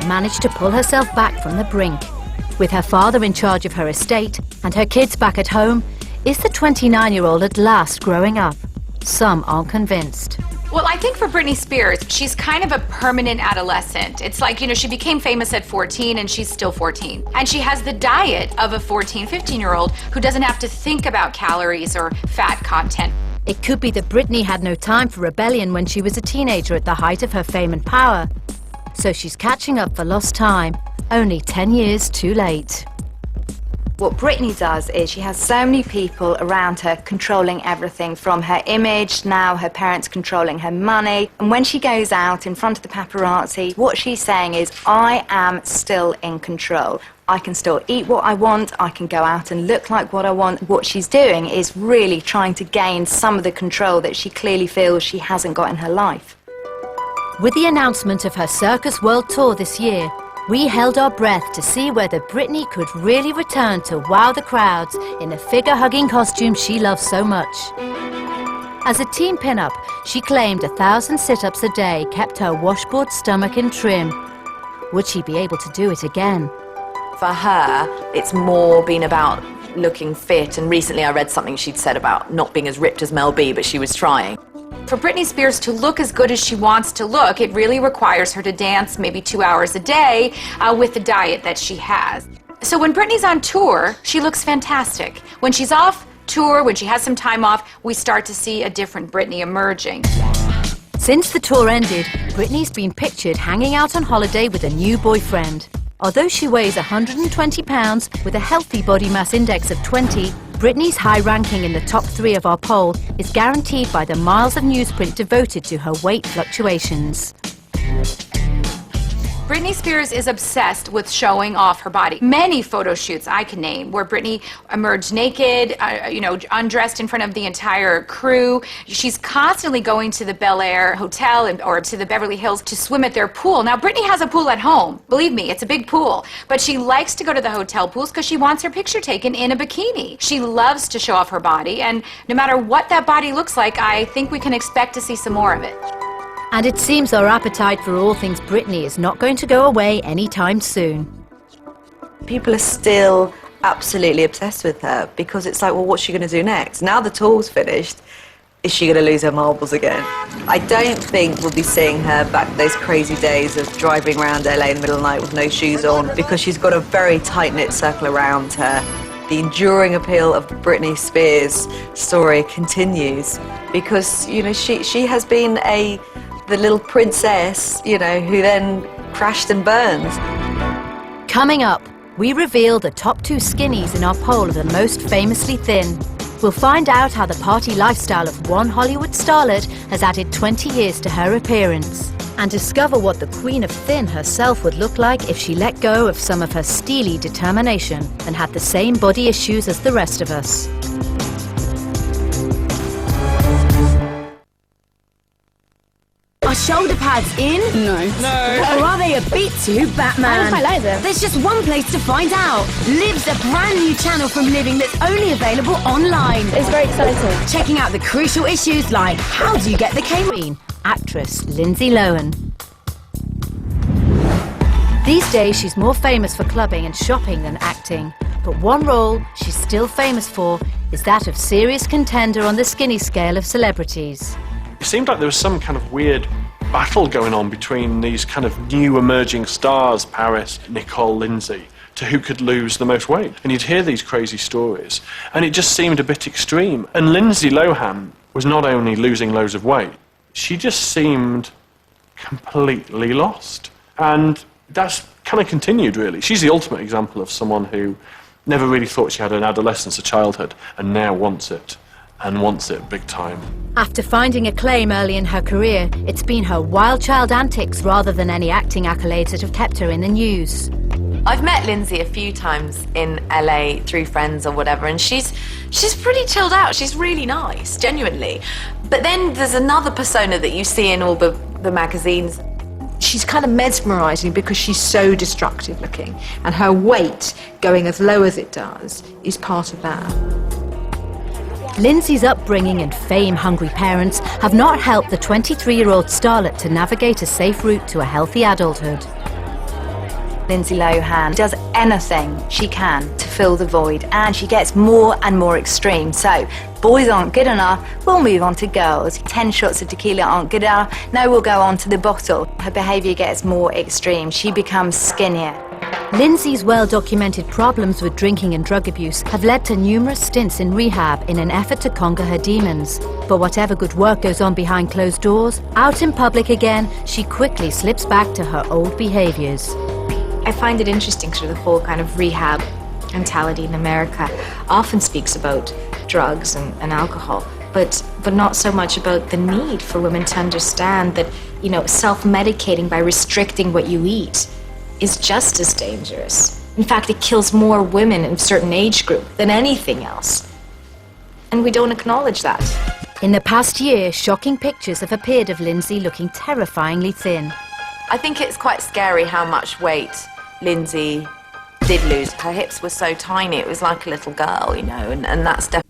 managed to pull herself back from the brink. With her father in charge of her estate and her kids back at home, is the 29-year-old at last growing up? Some aren't convinced. Well, I think for Britney Spears, she's kind of a permanent adolescent. It's like, you know, she became famous at 14 and she's still 14. And she has the diet of a 14, 15-year-old who doesn't have to think about calories or fat content. It could be that Britney had no time for rebellion when she was a teenager at the height of her fame and power. So she's catching up for lost time, only 10 years too late. What Britney does is she has so many people around her controlling everything, from her image, now her parents controlling her money. And when she goes out in front of the paparazzi, what she's saying is, I am still in control. I can still eat what I want, I can go out and look like what I want. What she's doing is really trying to gain some of the control that she clearly feels she hasn't got in her life. With the announcement of her Circus World Tour this year, we held our breath to see whether Britney could really return to wow the crowds in the figure-hugging costume she loves so much. As a teen pin-up, she claimed 1,000 sit-ups a day kept her washboard stomach in trim. Would she be able to do it again? For her, it's more been about looking fit, and recently I read something she'd said about not being as ripped as Mel B, but she was trying. For Britney Spears to look as good as she wants to look, it really requires her to dance maybe 2 hours a day with the diet that she has. So when Britney's on tour, she looks fantastic. When she's off tour, when she has some time off, we start to see a different Britney emerging. Since the tour ended, Britney's been pictured hanging out on holiday with a new boyfriend. Although she weighs 120 pounds with a healthy body mass index of 20, Britney's high ranking in the top 3 of our poll is guaranteed by the miles of newsprint devoted to her weight fluctuations. Britney Spears is obsessed with showing off her body. Many photo shoots I can name where Britney emerged naked, undressed in front of the entire crew. She's constantly going to the Bel Air Hotel or to the Beverly Hills to swim at their pool. Now, Britney has a pool at home. Believe me, it's a big pool. But she likes to go to the hotel pools because she wants her picture taken in a bikini. She loves to show off her body, and no matter what that body looks like, I think we can expect to see some more of it. And it seems our appetite for all things Britney is not going to go away anytime soon. People are still absolutely obsessed with her because it's like, well, what's she going to do next? Now the tour's finished, is she going to lose her marbles again? I don't think we'll be seeing her back those crazy days of driving around LA in the middle of the night with no shoes on, because she's got a very tight-knit circle around her. The enduring appeal of the Britney Spears story continues because, you know, she has been the little princess, you know, who then crashed and burned. Coming up, we reveal the top 2 skinnies in our poll of the most famously thin. We'll find out how the party lifestyle of one Hollywood starlet has added 20 years to her appearance, and discover what the Queen of Thin herself would look like if she let go of some of her steely determination and had the same body issues as the rest of us. Are shoulder pads in? No. Or are they a bit too Batman? I like them. There's just one place to find out. Liv's a brand new channel from Living that's only available online. It's very exciting. Checking out the crucial issues like, how do you get the Queen, actress Lindsay Lohan. These days she's more famous for clubbing and shopping than acting, but one role she's still famous for is that of serious contender on the skinny scale of celebrities. It seemed like there was some kind of weird battle going on between these kind of new emerging stars, Paris, Nicole, Lindsay, to who could lose the most weight. And you'd hear these crazy stories, and it just seemed a bit extreme. And Lindsay Lohan was not only losing loads of weight, she just seemed completely lost. And that's kind of continued, really. She's the ultimate example of someone who never really thought she had an adolescence or childhood, and now wants it. And wants it big time. After finding acclaim early in her career, it's been her wild child antics rather than any acting accolades that have kept her in the news. I've met Lindsay a few times in LA through friends or whatever, and she's pretty chilled out. She's really nice, genuinely. But then there's another persona that you see in all the magazines. She's kind of mesmerising because she's so destructive looking, and her weight going as low as it does is part of that. Lindsay's upbringing and fame-hungry parents have not helped the 23-year-old starlet to navigate a safe route to a healthy adulthood. Lindsay Lohan does anything she can to fill the void, and she gets more and more extreme. So, boys aren't good enough, we'll move on to girls. 10 shots of tequila aren't good enough, no, we'll go on to the bottle. Her behaviour gets more extreme. She becomes skinnier. Lindsay's well-documented problems with drinking and drug abuse have led to numerous stints in rehab in an effort to conquer her demons. But whatever good work goes on behind closed doors, out in public again, she quickly slips back to her old behaviours. I find it interesting, sort of the whole kind of rehab mentality in America often speaks about drugs and alcohol, but not so much about the need for women to understand that, you know, self-medicating by restricting what you eat is just as dangerous. In fact, it kills more women in a certain age group than anything else. And we don't acknowledge that. In the past year, shocking pictures have appeared of Lindsay looking terrifyingly thin. I think it's quite scary how much weight Lindsay did lose. Her hips were so tiny, it was like a little girl, you know, and that's definitely